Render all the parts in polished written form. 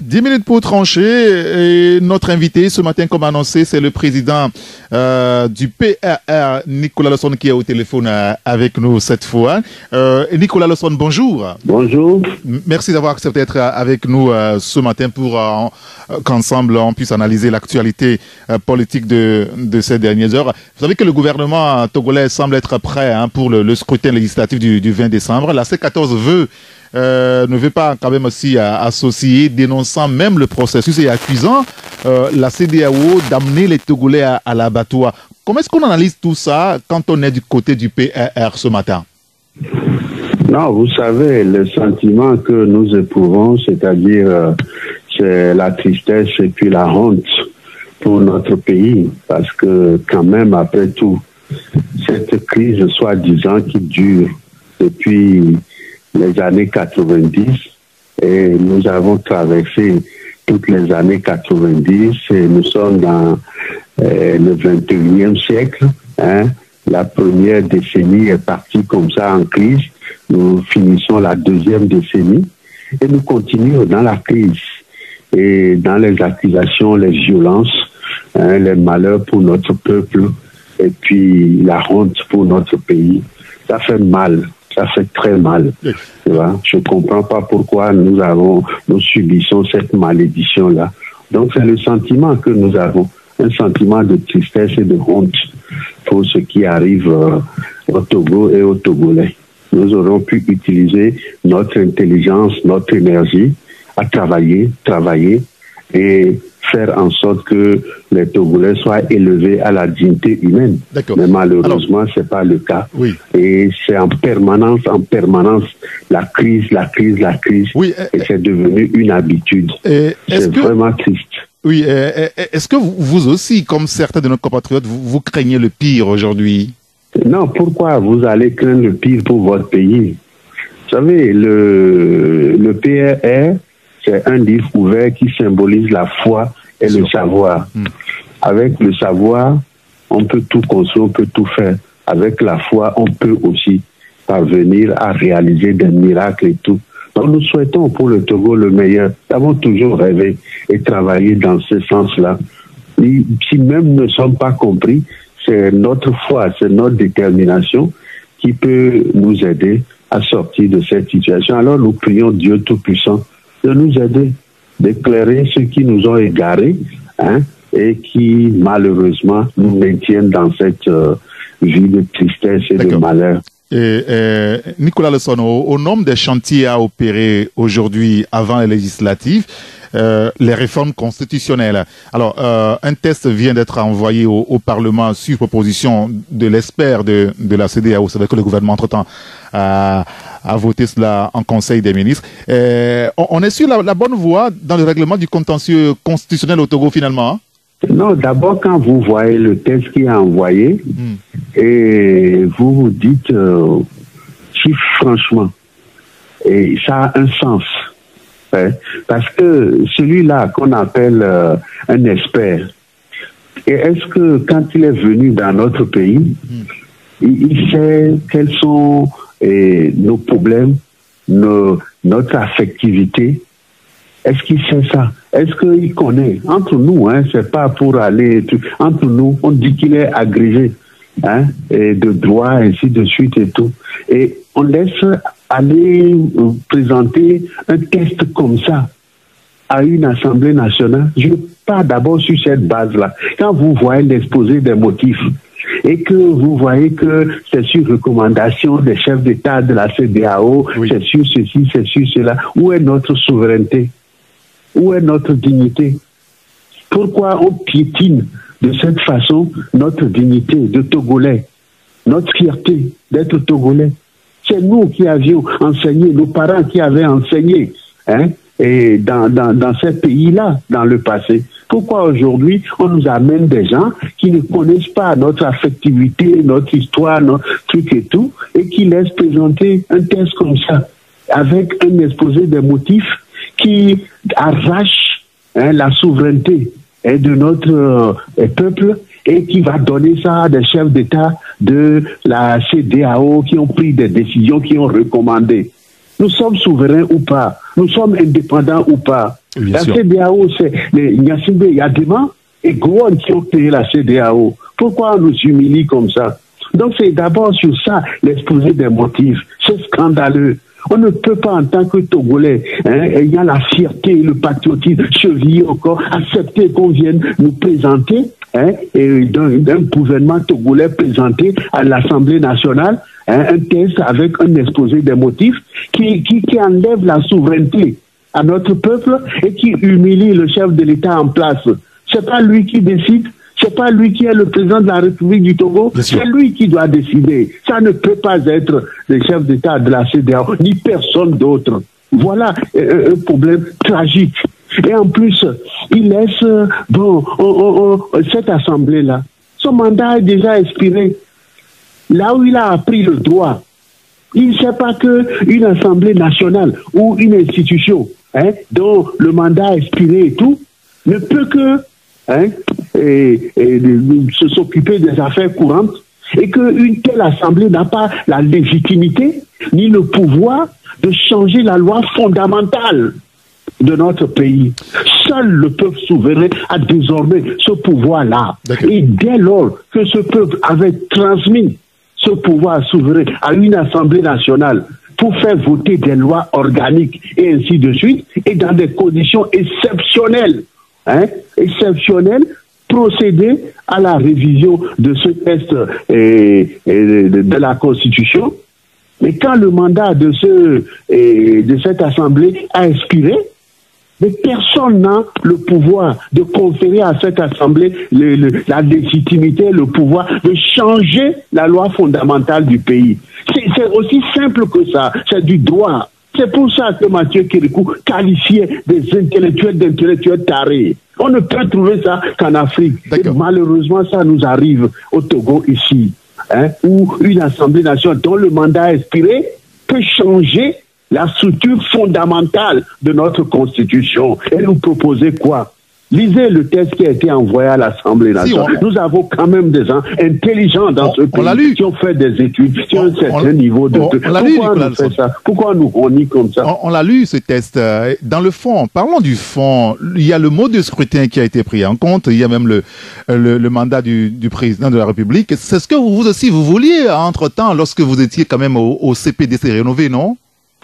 10 minutes pour trancher. Et notre invité ce matin, comme annoncé, c'est le président du PRR, Nicolas Lawson, qui est au téléphone avec nous cette fois. Nicolas Lawson, bonjour. Bonjour. Merci d'avoir accepté d'être avec nous ce matin pour qu'ensemble on puisse analyser l'actualité politique de ces dernières heures. Vous savez que le gouvernement togolais semble être prêt pour le scrutin législatif du 20 décembre. La C14 ne veut pas quand même aussi associer, dénonçant même le processus et accusant la CEDEAO d'amener les Togolais à l'abattoir. Comment est-ce qu'on analyse tout ça quand on est du côté du PRR ce matin? Non, vous savez, le sentiment que nous éprouvons, c'est-à-dire c'est la tristesse et puis la honte pour notre pays, parce que quand même, après tout, cette crise soi-disant qui dure depuis les années 90, et nous avons traversé toutes les années 90 et nous sommes dans le 21e siècle. La première décennie est partie comme ça en crise. Nous finissons la deuxième décennie et nous continuons dans la crise et dans les accusations, les violences, les malheurs pour notre peuple et puis la honte pour notre pays. Ça fait mal. Ça fait très mal. Tu vois? Je ne comprends pas pourquoi nous subissons cette malédiction-là. Donc c'est le sentiment que nous avons, un sentiment de tristesse et de honte pour ce qui arrive au Togo et aux Togolais. Nous aurons pu utiliser notre intelligence, notre énergie à travailler et faire en sorte que les Togolais soient élevés à la dignité humaine. Mais malheureusement, ce n'est pas le cas. Oui. Et c'est en permanence, la crise. Oui, et c'est devenu une habitude. C'est vraiment triste. Oui, est-ce que vous aussi, comme certains de nos compatriotes, vous craignez le pire aujourd'hui? Non, pourquoi vous allez craindre le pire pour votre pays? Vous savez, le PRR, c'est un livre ouvert qui symbolise la foi et le savoir. Avec le savoir, on peut tout construire, on peut tout faire. Avec la foi, on peut aussi parvenir à réaliser des miracles et tout. Donc nous souhaitons pour le Togo le meilleur. Nous avons toujours rêvé et travaillé dans ce sens-là. Si même nous ne sommes pas compris, c'est notre foi, c'est notre détermination qui peut nous aider à sortir de cette situation. Alors nous prions Dieu Tout-Puissant de nous aider, d'éclairer ceux qui nous ont égarés et qui malheureusement nous maintiennent dans cette vie de tristesse et de malheur. Nicolas Lawson, au nombre des chantiers à opérer aujourd'hui avant les législatives, les réformes constitutionnelles. Alors, un test vient d'être envoyé au Parlement sur proposition de l'expert de la CEDEAO. C'est vrai que le gouvernement, entre-temps, a voté cela en Conseil des ministres. On est sur la bonne voie dans le règlement du contentieux constitutionnel au Togo, finalement? Non, d'abord, quand vous voyez le texte qui est envoyé, et vous vous dites, si franchement, et ça a un sens. Parce que celui-là qu'on appelle un expert, et est-ce que quand il est venu dans notre pays, il sait quels sont nos problèmes, notre affectivité? Est-ce qu'il sait ça? Est-ce qu'il connaît? Entre nous, c'est pas pour aller... Entre nous, on dit qu'il est agrégé et de droit, ainsi de suite et tout. Et on laisse aller présenter un test comme ça à une Assemblée nationale. Je pars d'abord sur cette base-là. Quand vous voyez l'exposé des motifs et que vous voyez que c'est sur recommandation des chefs d'État de la CEDEAO, c'est sur ceci, c'est sur cela, où est notre souveraineté? Où est notre dignité? Pourquoi on piétine de cette façon notre dignité de Togolais, notre fierté d'être Togolais? C'est nous qui avions enseigné, nos parents qui avaient enseigné et dans ces pays-là, dans le passé. Pourquoi aujourd'hui on nous amène des gens qui ne connaissent pas notre affectivité, notre histoire, notre truc et tout, et qui laissent présenter un texte comme ça, avec un exposé des motifs qui arrache la souveraineté de notre peuple et qui va donner ça à des chefs d'État de la CEDEAO qui ont pris des décisions, qui ont recommandé. Nous sommes souverains ou pas? Nous sommes indépendants ou pas. Bien La sûr. CEDEAO, c'est les Gnassingbé Yadema et Gowon qui ont créé la CEDEAO. Pourquoi on nous humilie comme ça? Donc c'est d'abord sur ça l'exposé des motifs. C'est scandaleux. On ne peut pas, en tant que Togolais, ayant la fierté et le patriotisme chevillé au corps, accepter qu'on vienne nous présenter, d'un gouvernement togolais présenté à l'Assemblée nationale, un texte avec un exposé des motifs qui enlève la souveraineté à notre peuple et qui humilie le chef de l'État en place. C'est pas lui qui décide. C'est pas lui qui est le président de la République du Togo, c'est lui qui doit décider. Ça ne peut pas être le chef d'État de la CEDEAO, ni personne d'autre. Voilà un problème tragique. Et en plus, il laisse, cette assemblée-là, son mandat est déjà expiré. Là où il a appris le droit, il ne sait pas qu'une assemblée nationale ou une institution dont le mandat a expiré et tout, ne peut que s'occuper des affaires courantes et qu'une telle assemblée n'a pas la légitimité ni le pouvoir de changer la loi fondamentale de notre pays. Seul le peuple souverain a désormais ce pouvoir-là. Et dès lors que ce peuple avait transmis ce pouvoir souverain à une assemblée nationale pour faire voter des lois organiques et ainsi de suite, et dans des conditions exceptionnelles, procéder à la révision de ce texte de la Constitution. Mais quand le mandat de cette Assemblée a expiré, mais personne n'a le pouvoir de conférer à cette Assemblée la légitimité, le pouvoir de changer la loi fondamentale du pays. C'est aussi simple que ça, c'est du droit. C'est pour ça que Mathieu Kérékou qualifiait des intellectuels d'intellectuels tarés. On ne peut trouver ça qu'en Afrique. Et malheureusement, ça nous arrive au Togo ici, où une Assemblée nationale dont le mandat a expiré peut changer la structure fondamentale de notre Constitution et nous proposer quoi? Lisez le texte qui a été envoyé à l'Assemblée nationale. Nous avons quand même des gens intelligents dans ce pays qui ont fait des études, qui ont un certain niveau de... Pourquoi on fait ça? Pourquoi nous renie comme ça? On l'a lu, ce test. Dans le fond, parlons du fond. Il y a le mode de scrutin qui a été pris en compte. Il y a même le mandat du président de la République. C'est ce que vous aussi, vous vouliez entre-temps, lorsque vous étiez quand même au CPDC rénové, non?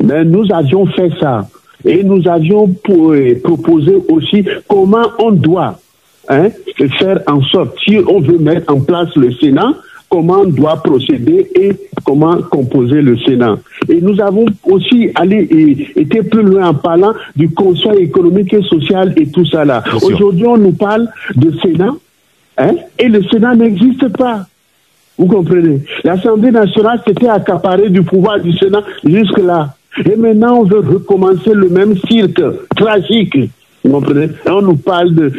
Mais nous avions fait ça. Et nous avions proposé aussi comment on doit faire en sorte, si on veut mettre en place le Sénat, comment on doit procéder et comment composer le Sénat. Et nous avons aussi été plus loin en parlant du Conseil économique et social et tout ça là. Aujourd'hui, on nous parle de Sénat, et le Sénat n'existe pas. Vous comprenez? L'Assemblée nationale s'était accaparée du pouvoir du Sénat jusque-là. Et maintenant, on veut recommencer le même cirque tragique. Vous comprenez? On nous parle de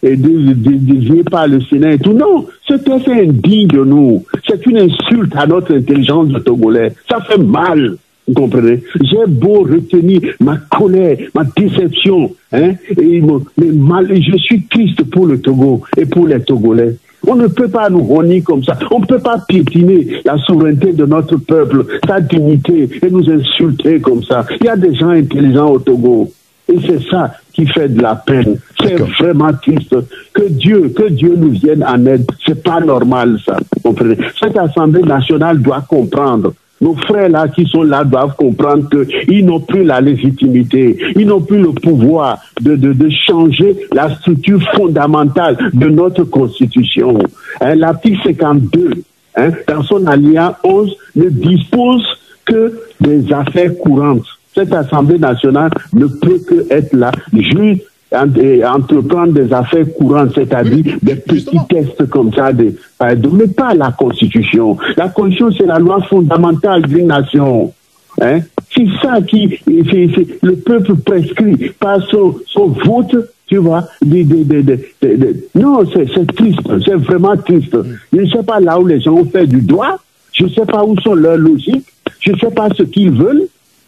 désigné par le Sénat et tout. Non, ce texte est indigne de nous. C'est une insulte à notre intelligence de Togolais. Ça fait mal. Vous comprenez? J'ai beau retenir ma colère, ma déception, mais je suis triste pour le Togo et pour les Togolais. On ne peut pas nous renier comme ça. On ne peut pas piétiner la souveraineté de notre peuple, sa dignité, et nous insulter comme ça. Il y a des gens intelligents au Togo. Et c'est ça qui fait de la peine. C'est vraiment triste. Que Dieu nous vienne en aide. C'est pas normal, ça. Vous comprenez? Cette Assemblée nationale doit comprendre. Nos frères là qui sont là doivent comprendre qu'ils n'ont plus la légitimité, ils n'ont plus le pouvoir de changer la structure fondamentale de notre Constitution. L'article 52, dans son alinéa 11, ne dispose que des affaires courantes. Cette Assemblée nationale ne peut que être là, juste entreprendre des affaires courantes, c'est-à-dire des petits tests comme ça, mais pas la Constitution. La Constitution, c'est la loi fondamentale d'une nation. C'est ça le peuple prescrit par son vote, tu vois. Non, c'est triste, c'est vraiment triste. Je ne sais pas là où les gens ont fait du droit, je ne sais pas où sont leurs logiques, je ne sais pas ce qu'ils veulent,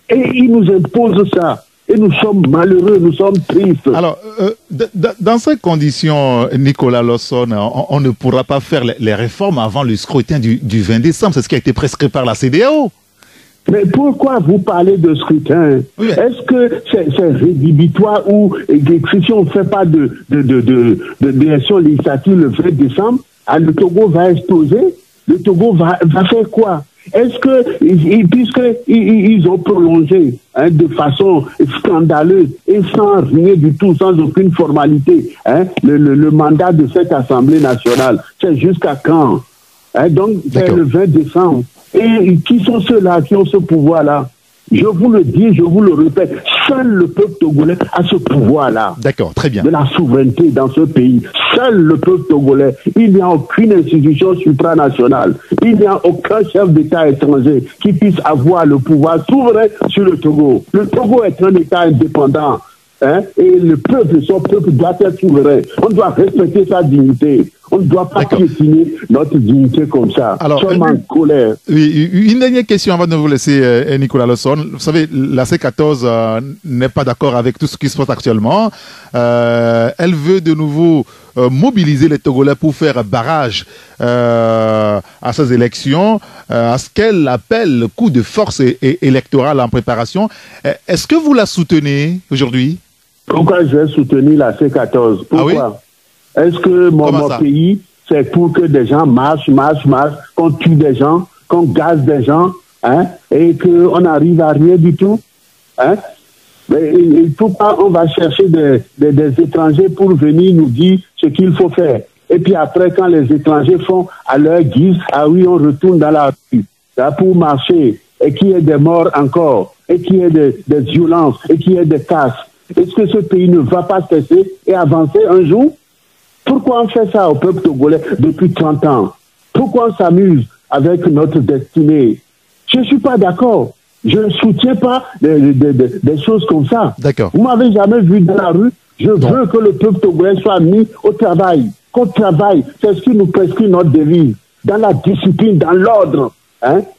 et ils nous imposent ça. Et nous sommes malheureux, nous sommes tristes. Alors, dans ces conditions, Nicolas Lawson, on ne pourra pas faire les réformes avant le scrutin du 20 décembre. C'est ce qui a été prescrit par la CEDEAO. Mais pourquoi vous parlez de scrutin? Oui. Est-ce que c'est rédhibitoire ou si on ne fait pas d'élection législative le 20 décembre, le Togo va exploser? Le Togo va faire quoi? Est-ce que, puisqu'ils ont prolongé de façon scandaleuse et sans rien du tout, sans aucune formalité, le mandat de cette Assemblée nationale, c'est jusqu'à quand? Donc, c'est le 20 décembre. Et qui sont ceux-là qui ont ce pouvoir-là? Je vous le dis, je vous le répète, seul le peuple togolais a ce pouvoir-là. D'accord, très bien. De la souveraineté dans ce pays. Seul le peuple togolais. Il n'y a aucune institution supranationale. Il n'y a aucun chef d'État étranger qui puisse avoir le pouvoir souverain sur le Togo. Le Togo est un État indépendant. Et le peuple, son peuple doit être souverain. On doit respecter sa dignité. On ne doit pas piétiner notre dignité comme ça. Alors, sommes en colère. Oui, une dernière question avant de vous laisser, Nicolas Lawson. Vous savez, la C14 n'est pas d'accord avec tout ce qui se passe actuellement. Elle veut de nouveau mobiliser les Togolais pour faire barrage à ces élections, à ce qu'elle appelle le coup de force électorale en préparation. Est-ce que vous la soutenez aujourd'hui? Pourquoi je vais soutenir la C14? Pourquoi? Ah oui? Est-ce que mon pays, c'est pour que des gens marchent, qu'on tue des gens, qu'on gaze des gens, et qu'on arrive à rien du tout? Mais il faut pas, on va chercher des étrangers pour venir nous dire ce qu'il faut faire. Et puis après, quand les étrangers font à leur guise, ah oui, on retourne dans la rue pour marcher, et qu'il y ait des morts encore, et qu'il y ait des violences, et qu'il y ait des casses. Est-ce que ce pays ne va pas cesser et avancer un jour? Pourquoi on fait ça au peuple togolais depuis 30 ans? Pourquoi on s'amuse avec notre destinée? Je ne suis pas d'accord. Je ne soutiens pas des choses comme ça. D'accord. Vous m'avez jamais vu dans la rue. Je veux que le peuple togolais soit mis au travail. Qu'on travaille. C'est ce qui nous prescrit notre devise. Dans la discipline, dans l'ordre.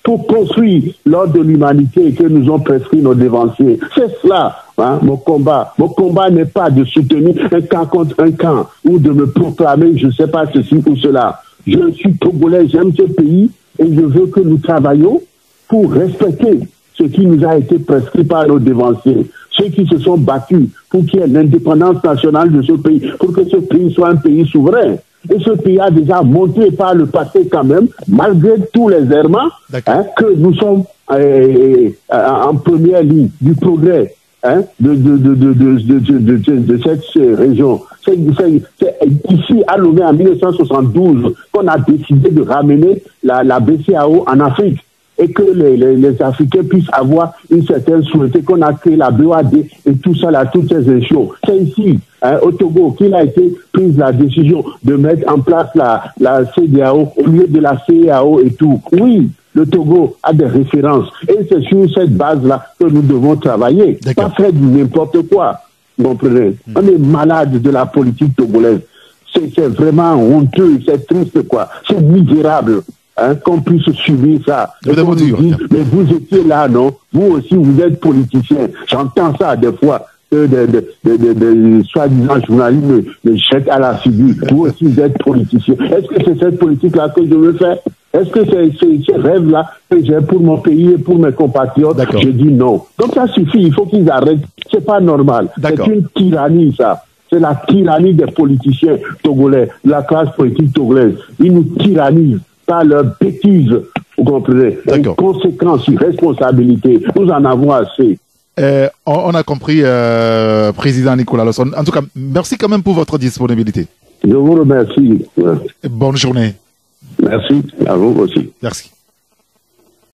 Pour construire l'ordre de l'humanité que nous ont prescrit nos dévanciers. C'est cela, mon combat. Mon combat n'est pas de soutenir un camp contre un camp ou de me proclamer je ne sais pas ceci ou cela. Je suis togolais, j'aime ce pays et je veux que nous travaillions pour respecter ce qui nous a été prescrit par nos dévanciers. Ceux qui se sont battus pour qu'il y ait l'indépendance nationale de ce pays, pour que ce pays soit un pays souverain. Et ce pays a déjà montré par le passé quand même, malgré tous les errements, que nous sommes en première ligne du progrès de cette région. C'est ici, à Lomé, en 1972, qu'on a décidé de ramener la BCEAO en Afrique. Et que les Africains puissent avoir une certaine souveraineté, qu'on a créé la BOAD et tout ça, là, toutes ces échelons. C'est ici, au Togo, qu'il a été prise la décision de mettre en place la CEDEAO au lieu de la CEAO et tout. Oui, le Togo a des références. Et c'est sur cette base-là que nous devons travailler. Pas faire du n'importe quoi. Vous comprenez? On est malade de la politique togolaise. C'est vraiment honteux, c'est triste, quoi. C'est misérable. Qu'on puisse subir ça. Mais vous étiez là, non? Vous aussi, vous êtes politicien. J'entends ça des fois. Des soi-disant journalistes me jettent à la figure. Vous aussi, vous êtes politicien. Est-ce que c'est cette politique-là que je veux faire? Est-ce que c'est ce rêve-là que j'ai pour mon pays et pour mes compatriotes? Je dis non. Donc ça suffit, il faut qu'ils arrêtent. C'est pas normal. C'est une tyrannie, ça. C'est la tyrannie des politiciens togolais, de la classe politique togolaise. Ils nous tyrannisent par leurs bêtises, vous comprenez? Conséquences, responsabilités. Nous en avons assez. On a compris, Président Nicolas Lawson. En tout cas, merci quand même pour votre disponibilité. Je vous remercie. Bonne journée. Merci, à vous aussi. Merci.